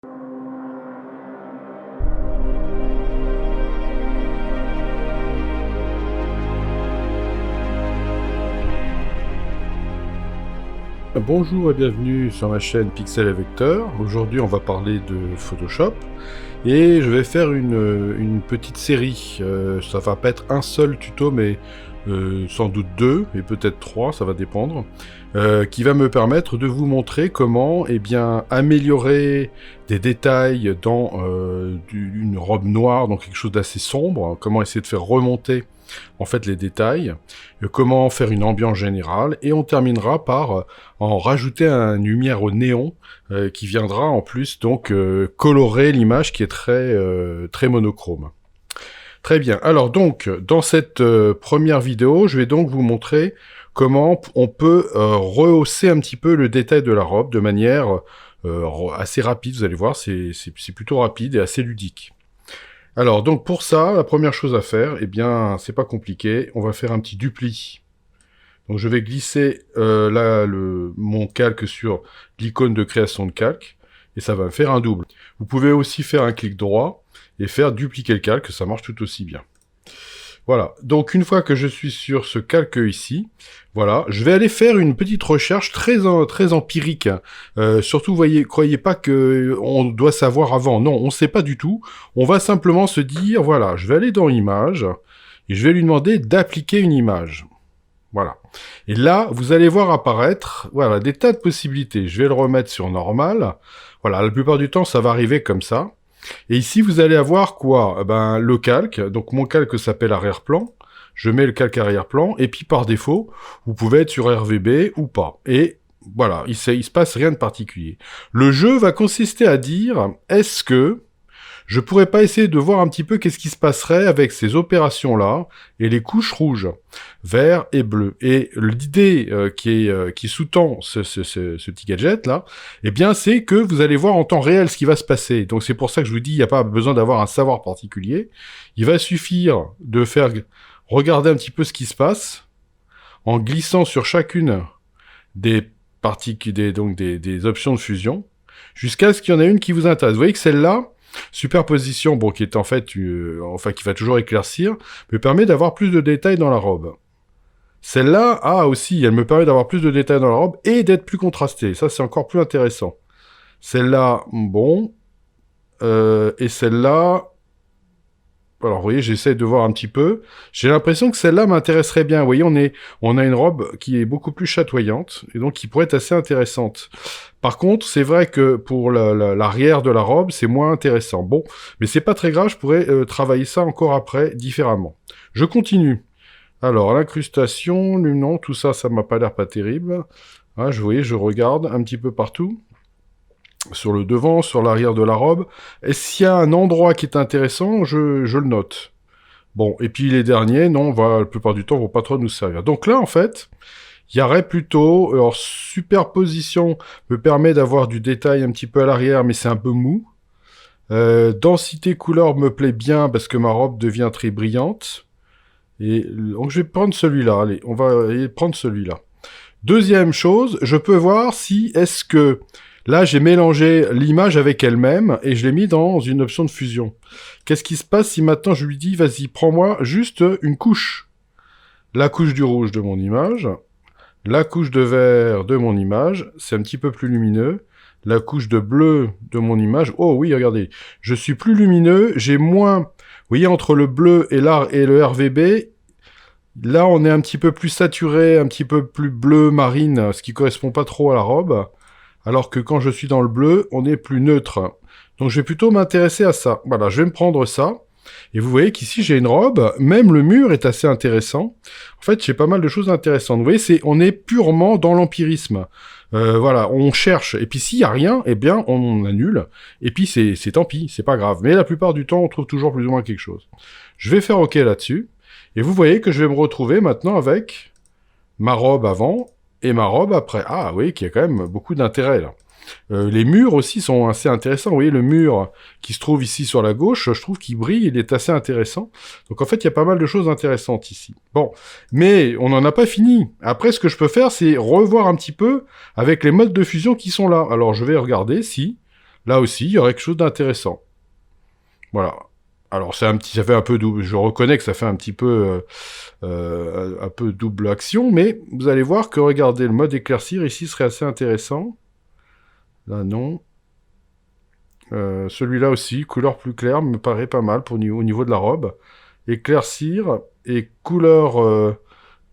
Bonjour et bienvenue sur ma chaîne Pixel et Vecteur. Aujourd'hui on va parler de Photoshop et je vais faire une petite série. Ça va pas être un seul tuto mais sans doute deux et peut-être trois, ça va dépendre, qui va me permettre de vous montrer comment améliorer des détails dans une robe noire, donc quelque chose d'assez sombre, comment essayer de faire remonter en fait les détails, comment faire une ambiance générale, et on terminera par en rajouter une lumière au néon qui viendra en plus donc colorer l'image qui est très monochrome. Très bien, alors donc dans cette première vidéo, je vais donc vous montrer comment on peut rehausser un petit peu le détail de la robe de manière assez rapide, vous allez voir, c'est plutôt rapide et assez ludique. Alors, donc pour ça, la première chose à faire, c'est pas compliqué, on va faire un petit dupli. Donc je vais glisser mon calque sur l'icône de création de calque, et ça va me faire un double. Vous pouvez aussi faire un clic droit, et faire dupliquer le calque, ça marche tout aussi bien. Voilà, donc une fois que je suis sur ce calque ici, voilà, je vais aller faire une petite recherche très empirique. Surtout, croyez pas que on doit savoir avant. Non, on ne sait pas du tout. On va simplement se dire, voilà, je vais aller dans Images, et je vais lui demander d'appliquer une image. Voilà. Et là, vous allez voir apparaître, voilà, des tas de possibilités. Je vais le remettre sur normal. Voilà, la plupart du temps, ça va arriver comme ça. Et ici, vous allez avoir quoi? Le calque. Donc, mon calque s'appelle arrière-plan. Je mets le calque arrière-plan. Et puis, par défaut, vous pouvez être sur RVB ou pas. Et voilà, il se passe rien de particulier. Le jeu va consister à dire, est-ce que je pourrais pas essayer de voir un petit peu qu'est-ce qui se passerait avec ces opérations-là et les couches rouges, vert et bleu. Et l'idée qui sous-tend ce petit gadget-là, c'est que vous allez voir en temps réel ce qui va se passer. Donc c'est pour ça que je vous dis, il n'y a pas besoin d'avoir un savoir particulier. Il va suffire de faire regarder un petit peu ce qui se passe en glissant sur chacune des des options de fusion, jusqu'à ce qu'il y en ait une qui vous intéresse. Vous voyez que celle-là, superposition, bon, qui est en fait, qui va toujours éclaircir, me permet d'avoir plus de détails dans la robe. Celle-là, aussi, elle me permet d'avoir plus de détails dans la robe et d'être plus contrastée. Ça, c'est encore plus intéressant. Celle-là, bon, et celle-là, alors, vous voyez, j'essaie de voir un petit peu. J'ai l'impression que celle-là m'intéresserait bien. Vous voyez, on a une robe qui est beaucoup plus chatoyante, et donc qui pourrait être assez intéressante. Par contre, c'est vrai que pour l'arrière de la robe, c'est moins intéressant. Bon, mais c'est pas très grave, je pourrais travailler ça encore après, différemment. Je continue. Alors, l'incrustation, non, tout ça, ça m'a pas l'air pas terrible. Vous voyez, je regarde un petit peu partout. Sur le devant, sur l'arrière de la robe. Et s'il y a un endroit qui est intéressant, je le note. Bon, et puis les derniers, non, la plupart du temps, vont pas trop nous servir. Donc là, en fait, il y aurait plutôt... Alors, superposition me permet d'avoir du détail un petit peu à l'arrière, mais c'est un peu mou. Densité couleur me plaît bien, parce que ma robe devient très brillante. Et donc, je vais prendre celui-là. Allez, on va aller prendre celui-là. Deuxième chose, je peux voir si est-ce que... Là, j'ai mélangé l'image avec elle-même et je l'ai mis dans une option de fusion. Qu'est-ce qui se passe si maintenant je lui dis, vas-y, prends-moi juste une couche. La couche du rouge de mon image, la couche de vert de mon image, c'est un petit peu plus lumineux. La couche de bleu de mon image, oh oui, regardez, je suis plus lumineux, j'ai moins... Vous voyez, entre le bleu et le RVB, là, on est un petit peu plus saturé, un petit peu plus bleu marine, ce qui correspond pas trop à la robe. Alors que quand je suis dans le bleu, on est plus neutre. Donc je vais plutôt m'intéresser à ça. Voilà, je vais me prendre ça. Et vous voyez qu'ici j'ai une robe, même le mur est assez intéressant. En fait, j'ai pas mal de choses intéressantes. Vous voyez, on est purement dans l'empirisme. Voilà, on cherche. Et puis s'il y a rien, on annule. Et puis c'est tant pis, c'est pas grave. Mais la plupart du temps, on trouve toujours plus ou moins quelque chose. Je vais faire OK là-dessus. Et vous voyez que je vais me retrouver maintenant avec ma robe avant et ma robe après. Ah oui, qu'il y a quand même beaucoup d'intérêt là. Les murs aussi sont assez intéressants. Vous voyez, le mur qui se trouve ici sur la gauche, je trouve qu'il brille, il est assez intéressant. Donc en fait, il y a pas mal de choses intéressantes ici. Bon, mais on n'en a pas fini. Après, ce que je peux faire, c'est revoir un petit peu avec les modes de fusion qui sont là. Alors je vais regarder si Là aussi, il y aurait quelque chose d'intéressant. Voilà. Alors ça fait un peu double. Je reconnais que ça fait un peu double action, mais vous allez voir que regardez, le mode éclaircir ici serait assez intéressant. Là non. Celui-là aussi, couleur plus claire, me paraît pas mal au niveau de la robe. Éclaircir et couleur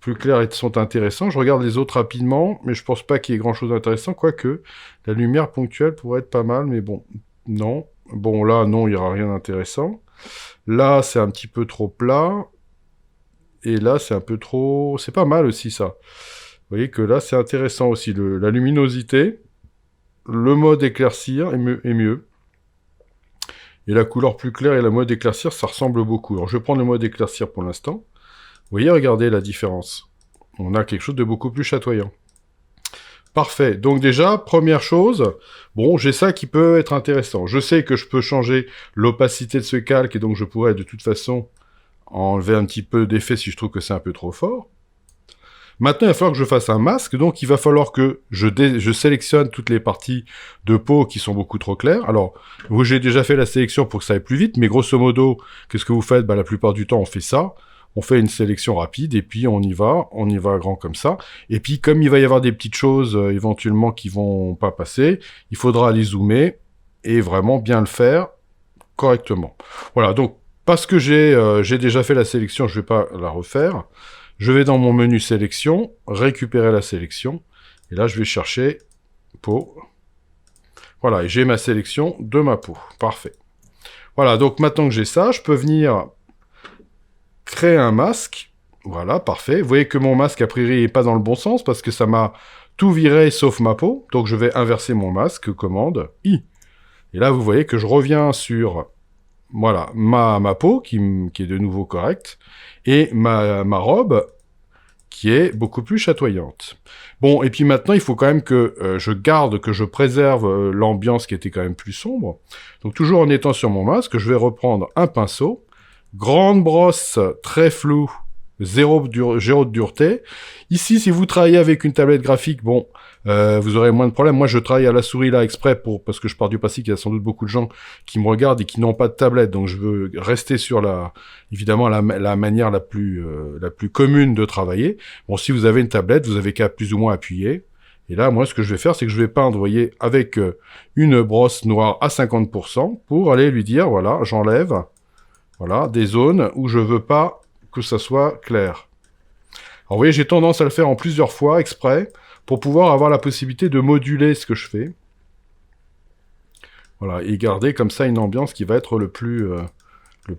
plus claire sont intéressants. Je regarde les autres rapidement, mais je pense pas qu'il y ait grand-chose d'intéressant, quoique la lumière ponctuelle pourrait être pas mal, mais bon, non. Bon, là, non, il n'y aura rien d'intéressant. Là, c'est un petit peu trop plat. Et là, c'est un peu trop... C'est pas mal aussi, ça. Vous voyez que là, c'est intéressant aussi. La luminosité, le mode éclaircir est mieux. Et la couleur plus claire et la mode éclaircir, ça ressemble beaucoup. Alors, je vais prendre le mode éclaircir pour l'instant. Vous voyez, regardez la différence. On a quelque chose de beaucoup plus chatoyant. Parfait. Donc déjà, première chose, bon, j'ai ça qui peut être intéressant. Je sais que je peux changer l'opacité de ce calque, et donc je pourrais de toute façon enlever un petit peu d'effet si je trouve que c'est un peu trop fort. Maintenant, il va falloir que je fasse un masque, donc il va falloir que je sélectionne toutes les parties de peau qui sont beaucoup trop claires. Alors, j'ai déjà fait la sélection pour que ça aille plus vite, mais grosso modo, qu'est-ce que vous faites? La plupart du temps, on fait ça. On fait une sélection rapide, et puis on y va grand comme ça. Et puis, comme il va y avoir des petites choses, éventuellement, qui vont pas passer, il faudra les zoomer, et vraiment bien le faire correctement. Voilà, donc, parce que j'ai déjà fait la sélection, je vais pas la refaire. Je vais dans mon menu sélection, récupérer la sélection, et là je vais chercher peau. Voilà, et j'ai ma sélection de ma peau. Parfait. Voilà, donc maintenant que j'ai ça, je peux venir créer un masque. Voilà, parfait. Vous voyez que mon masque, a priori, n'est pas dans le bon sens, parce que ça m'a tout viré sauf ma peau. Donc je vais inverser mon masque, commande I. Et là, vous voyez que je reviens sur... Voilà, ma peau, qui est de nouveau correcte, et ma robe, qui est beaucoup plus chatoyante. Bon, et puis maintenant, il faut quand même que je préserve l'ambiance qui était quand même plus sombre. Donc toujours en étant sur mon masque, je vais reprendre un pinceau, grande brosse, très floue, zéro de dureté. Ici, si vous travaillez avec une tablette graphique, bon... vous aurez moins de problèmes. Moi, je travaille à la souris là exprès parce que je pars du principe qu'il y a sans doute beaucoup de gens qui me regardent et qui n'ont pas de tablette, donc je veux rester sur évidemment la manière la plus commune de travailler. Bon, si vous avez une tablette, vous avez qu'à plus ou moins appuyer. Et là, moi, ce que je vais faire, c'est que je vais peindre, vous voyez, avec une brosse noire à 50% pour aller lui dire, voilà, j'enlève, voilà, des zones où je veux pas que ça soit clair. Alors, vous voyez, j'ai tendance à le faire en plusieurs fois exprès, pour pouvoir avoir la possibilité de moduler ce que je fais. Voilà, et garder comme ça une ambiance qui va être le plus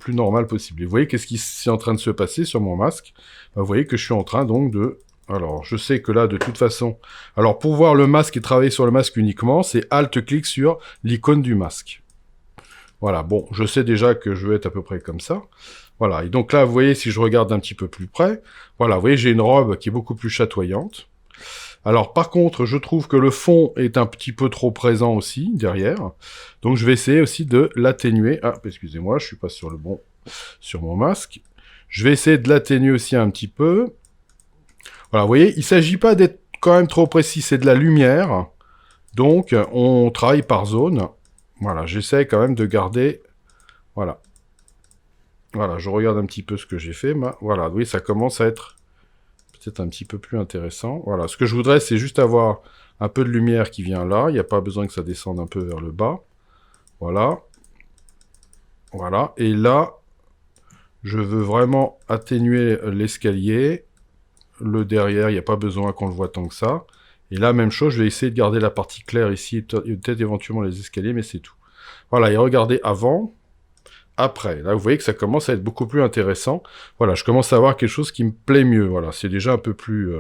normal possible. Et vous voyez qu'est-ce qui est en train de se passer sur mon masque? Vous voyez que je suis en train donc de... Alors, je sais que là, de toute façon... Alors, pour voir le masque et travailler sur le masque uniquement, c'est Alt-clic sur l'icône du masque. Voilà, bon, je sais déjà que je vais être à peu près comme ça. Voilà, et donc là, vous voyez, si je regarde un petit peu plus près, voilà, vous voyez, j'ai une robe qui est beaucoup plus chatoyante. Alors par contre, je trouve que le fond est un petit peu trop présent aussi, derrière. Donc je vais essayer aussi de l'atténuer. Ah, excusez-moi, je suis pas sur mon masque. Je vais essayer de l'atténuer aussi un petit peu. Voilà, vous voyez, il s'agit pas d'être quand même trop précis, c'est de la lumière. Donc on travaille par zone. Voilà, j'essaie quand même de garder... Voilà. Voilà, je regarde un petit peu ce que j'ai fait. Voilà, oui, ça commence à être... peut-être un petit peu plus intéressant. Voilà, ce que je voudrais, c'est juste avoir un peu de lumière qui vient là. Il n'y a pas besoin que ça descende un peu vers le bas. Voilà. Voilà. Et là, je veux vraiment atténuer l'escalier. Le derrière, il n'y a pas besoin qu'on le voit tant que ça. Et là, même chose, je vais essayer de garder la partie claire ici, et peut-être éventuellement les escaliers, mais c'est tout. Voilà, et regardez avant... Après, là, vous voyez que ça commence à être beaucoup plus intéressant. Voilà, je commence à avoir quelque chose qui me plaît mieux. Voilà, c'est déjà un peu plus...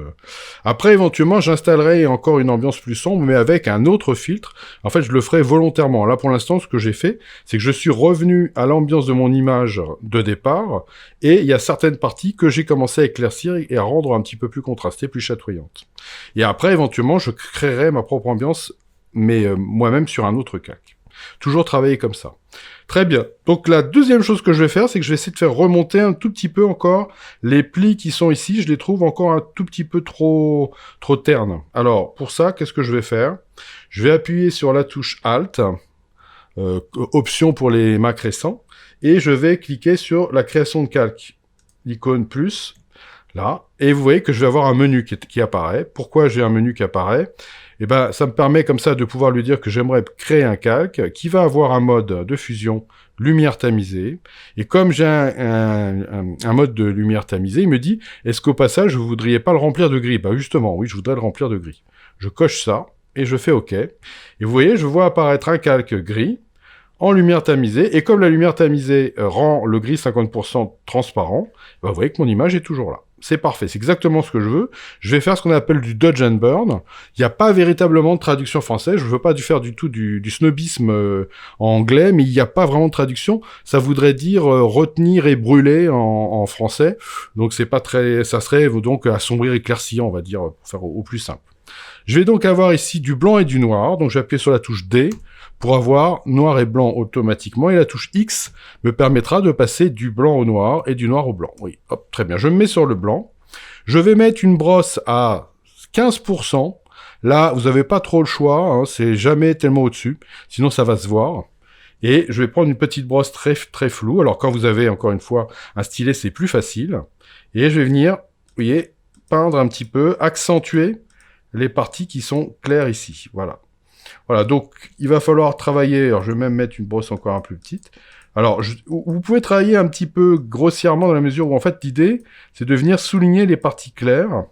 Après, éventuellement, j'installerai encore une ambiance plus sombre, mais avec un autre filtre. En fait, je le ferai volontairement. Là, pour l'instant, ce que j'ai fait, c'est que je suis revenu à l'ambiance de mon image de départ, et il y a certaines parties que j'ai commencé à éclaircir et à rendre un petit peu plus contrastées, plus chatoyantes. Et après, éventuellement, je créerai ma propre ambiance, mais moi-même sur un autre calque. Toujours travailler comme ça. Très bien. Donc la deuxième chose que je vais faire, c'est que je vais essayer de faire remonter un tout petit peu encore les plis qui sont ici. Je les trouve encore un tout petit peu trop ternes. Alors, pour ça, qu'est-ce que je vais faire? Je vais appuyer sur la touche Alt. option pour les Mac récents. Et je vais cliquer sur la création de calque, l'icône plus, là. Et vous voyez que je vais avoir un menu qui apparaît. Pourquoi j'ai un menu qui apparaît? Eh ben, ça me permet comme ça de pouvoir lui dire que j'aimerais créer un calque qui va avoir un mode de fusion lumière tamisée. Et comme j'ai un mode de lumière tamisée, il me dit, est-ce qu'au passage, vous voudriez pas le remplir de gris? Bah justement, oui, je voudrais le remplir de gris. Je coche ça et je fais OK. Et vous voyez, je vois apparaître un calque gris en lumière tamisée. Et comme la lumière tamisée rend le gris 50% transparent, bah vous voyez que mon image est toujours là. C'est parfait, c'est exactement ce que je veux. Je vais faire ce qu'on appelle du dodge and burn. Il n'y a pas véritablement de traduction française. Je ne veux pas faire du tout du snobisme en anglais, mais il n'y a pas vraiment de traduction. Ça voudrait dire retenir et brûler en français. Donc c'est pas très, ça serait donc assombrir, éclaircir, on va dire, pour faire au plus simple. Je vais donc avoir ici du blanc et du noir. Donc je vais appuyer sur la touche D pour avoir noir et blanc automatiquement. Et la touche X me permettra de passer du blanc au noir et du noir au blanc. Oui, hop, très bien. Je me mets sur le blanc. Je vais mettre une brosse à 15%. Là, vous n'avez pas trop le choix. Hein, c'est jamais tellement au-dessus. Sinon, ça va se voir. Et je vais prendre une petite brosse très, très floue. Alors, quand vous avez, encore une fois, un stylet, c'est plus facile. Et je vais venir, vous voyez, peindre un petit peu, accentuer les parties qui sont claires ici. Voilà. Voilà, donc il va falloir travailler, alors je vais même mettre une brosse encore un peu plus petite. Alors, vous pouvez travailler un petit peu grossièrement dans la mesure où, en fait, l'idée, c'est de venir souligner les parties claires,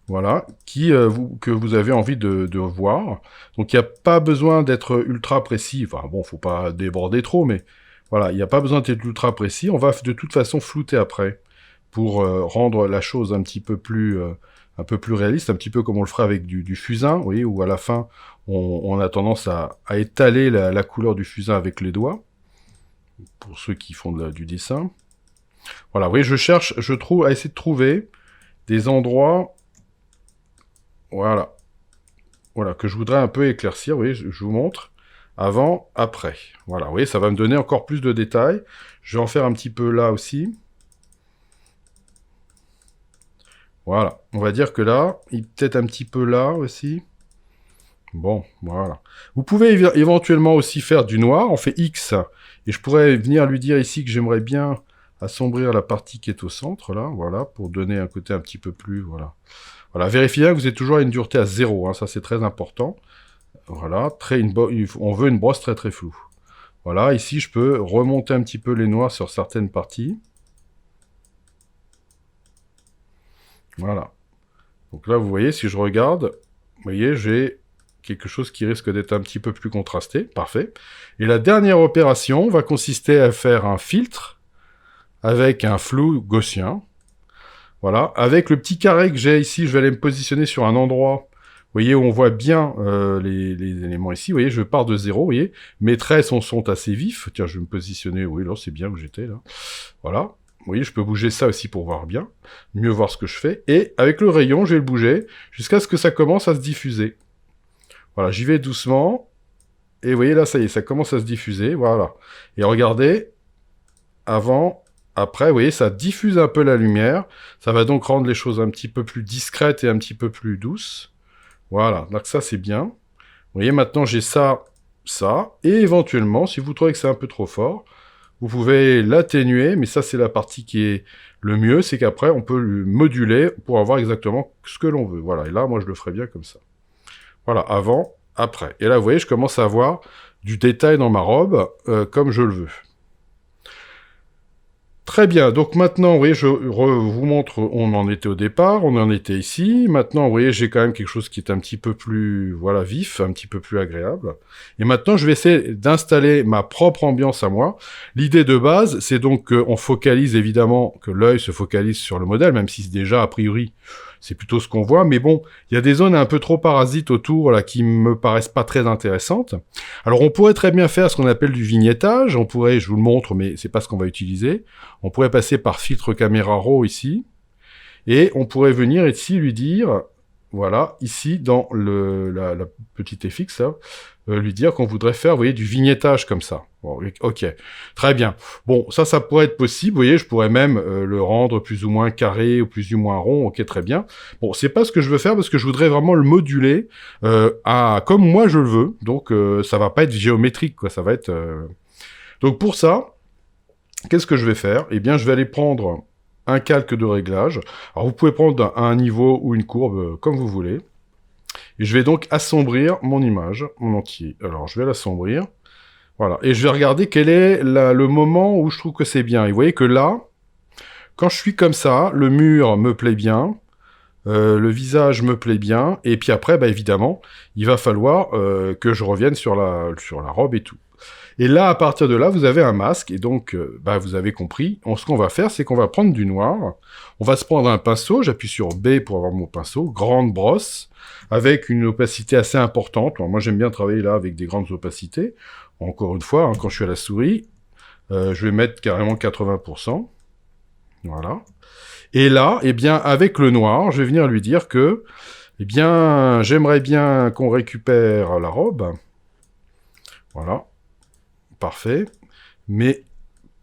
voilà, que vous avez envie de voir. Donc, il n'y a pas besoin d'être ultra précis, enfin bon, faut pas déborder trop, mais voilà, il n'y a pas besoin d'être ultra précis. On va de toute façon flouter après, pour rendre la chose un petit peu plus réaliste, un petit peu comme on le ferait avec du fusain, vous voyez, où à la fin, on a tendance à étaler la couleur du fusain avec les doigts, pour ceux qui font du dessin. Voilà, vous voyez, je trouve, à essayer de trouver des endroits, voilà, que je voudrais un peu éclaircir, vous voyez, je vous montre, avant, après. Voilà, vous voyez, ça va me donner encore plus de détails. Je vais en faire un petit peu là aussi. Voilà, on va dire que là, peut-être un petit peu là aussi. Bon, voilà. Vous pouvez éventuellement aussi faire du noir, on fait X, et je pourrais venir lui dire ici que j'aimerais bien assombrir la partie qui est au centre, là, voilà, pour donner un côté un petit peu plus, voilà. Voilà, vérifiez bien que vous êtes toujours à une dureté à 0, hein, ça c'est très important. Voilà, on veut une brosse très très floue. Voilà, ici je peux remonter un petit peu les noirs sur certaines parties. Voilà. Donc là, vous voyez, si je regarde, vous voyez, j'ai quelque chose qui risque d'être un petit peu plus contrasté. Parfait. Et la dernière opération va consister à faire un filtre avec un flou gaussien. Voilà. Avec le petit carré que j'ai ici, je vais aller me positionner sur un endroit, vous voyez, où on voit bien les éléments ici. Vous voyez, je pars de 0, vous voyez. Mes traits sont assez vifs. Tiens, je vais me positionner, oui, là, c'est bien où j'étais, là. Voilà. Vous voyez, je peux bouger ça aussi pour voir bien, mieux voir ce que je fais. Et avec le rayon, je vais le bouger jusqu'à ce que ça commence à se diffuser. Voilà, j'y vais doucement. Et vous voyez, là, ça y est, ça commence à se diffuser. Voilà. Et regardez, avant, après, vous voyez, ça diffuse un peu la lumière. Ça va donc rendre les choses un petit peu plus discrètes et un petit peu plus douces. Voilà, donc ça, c'est bien. Vous voyez, maintenant, j'ai ça, ça. Et éventuellement, si vous trouvez que c'est un peu trop fort, vous pouvez l'atténuer, mais ça, c'est la partie qui est le mieux, c'est qu'après, on peut le moduler pour avoir exactement ce que l'on veut. Voilà, et là, moi, je le ferai bien comme ça. Voilà, avant, après. Et là, vous voyez, je commence à avoir du détail dans ma robe, comme je le veux. Très bien, donc maintenant, vous voyez, je vous montre, on en était au départ, on en était ici. Maintenant, vous voyez, j'ai quand même quelque chose qui est un petit peu plus, voilà, vif, un petit peu plus agréable. Et maintenant, je vais essayer d'installer ma propre ambiance à moi. L'idée de base, c'est donc qu'on focalise, évidemment, que l'œil se focalise sur le modèle, même si déjà, a priori, c'est plutôt ce qu'on voit, mais bon, il y a des zones un peu trop parasites autour, là, qui me paraissent pas très intéressantes. Alors, on pourrait très bien faire ce qu'on appelle du vignettage, on pourrait, je vous le montre, mais c'est pas ce qu'on va utiliser. On pourrait passer par filtre caméra raw ici, et on pourrait venir ici lui dire, voilà, ici, dans la petite FX, là, lui dire qu'on voudrait faire, vous voyez, du vignettage comme ça. Bon, ok, très bien. Bon, ça pourrait être possible, vous voyez, je pourrais même le rendre plus ou moins carré ou plus ou moins rond, ok, très bien. Bon, c'est pas ce que je veux faire parce que je voudrais vraiment le moduler comme moi je le veux, donc ça va pas être géométrique, quoi, ça va être... Donc pour ça, qu'est-ce que je vais faire? Eh bien, je vais aller prendre un calque de réglage. Alors, vous pouvez prendre un niveau ou une courbe comme vous voulez. Et je vais donc assombrir mon image en entier. Alors, je vais l'assombrir. Voilà. Et je vais regarder quel est le moment où je trouve que c'est bien. Et vous voyez que là, quand je suis comme ça, le mur me plaît bien, le visage me plaît bien, et puis après, bah, évidemment, il va falloir que je revienne sur la robe et tout. Et là, à partir de là, vous avez un masque, et donc, bah, vous avez compris. Ce qu'on va faire, c'est qu'on va prendre du noir, on va se prendre un pinceau, j'appuie sur B pour avoir mon pinceau, grande brosse, avec une opacité assez importante. Alors, moi, j'aime bien travailler là avec des grandes opacités. Encore une fois, hein, quand je suis à la souris, je vais mettre carrément 80%. Voilà. Et là, eh bien, avec le noir, je vais venir lui dire que, eh bien, j'aimerais bien qu'on récupère la robe. Voilà. Parfait. Mais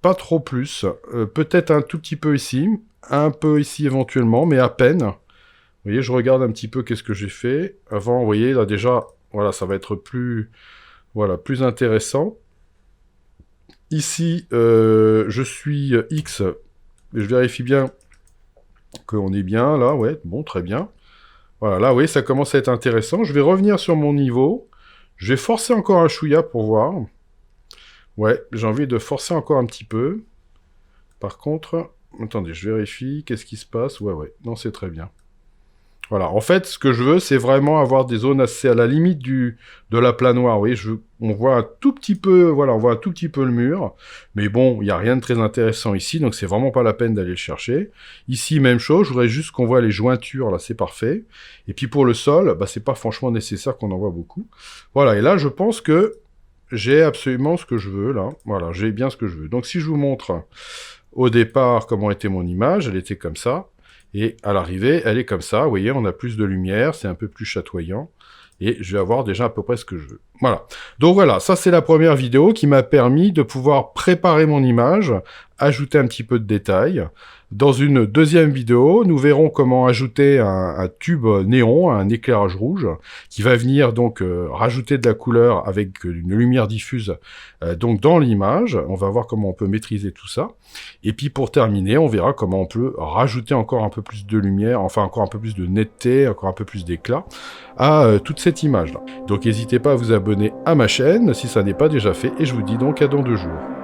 pas trop plus. Peut-être un tout petit peu ici, un peu ici éventuellement, mais à peine. Vous voyez, je regarde un petit peu qu'est-ce que j'ai fait. Avant, vous voyez, là déjà, voilà, ça va être plus, voilà, plus intéressant. Ici, je suis X. Je vérifie bien qu'on est bien, là, ouais, bon, très bien. Voilà, là, oui, ça commence à être intéressant. Je vais revenir sur mon niveau. Je vais forcer encore un chouïa pour voir. Ouais, j'ai envie de forcer encore un petit peu. Par contre, attendez, je vérifie. Qu'est-ce qui se passe? Ouais, non, c'est très bien. Voilà, en fait, ce que je veux, c'est vraiment avoir des zones assez à la limite de la planoir. Vous voyez, on voit un tout petit peu, voilà, on voit un tout petit peu le mur. Mais bon, il n'y a rien de très intéressant ici, donc c'est vraiment pas la peine d'aller le chercher. Ici, même chose, je voudrais juste qu'on voit les jointures, là, c'est parfait. Et puis pour le sol, bah, c'est pas franchement nécessaire qu'on en voit beaucoup. Voilà, et là, je pense que j'ai absolument ce que je veux, là. Voilà, j'ai bien ce que je veux. Donc si je vous montre au départ comment était mon image, elle était comme ça. Et à l'arrivée, elle est comme ça, vous voyez, on a plus de lumière, c'est un peu plus chatoyant, et je vais avoir déjà à peu près ce que je veux. Voilà. Donc voilà, ça c'est la première vidéo qui m'a permis de pouvoir préparer mon image, ajouter un petit peu de détails. Dans une deuxième vidéo, nous verrons comment ajouter un tube néon, un éclairage rouge, qui va venir donc rajouter de la couleur avec une lumière diffuse donc dans l'image. On va voir comment on peut maîtriser tout ça. Et puis pour terminer, on verra comment on peut rajouter encore un peu plus de lumière, enfin encore un peu plus de netteté, encore un peu plus d'éclat à toute cette image-là. Donc n'hésitez pas à vous abonner à ma chaîne si ça n'est pas déjà fait, et je vous dis donc à dans 2 jours.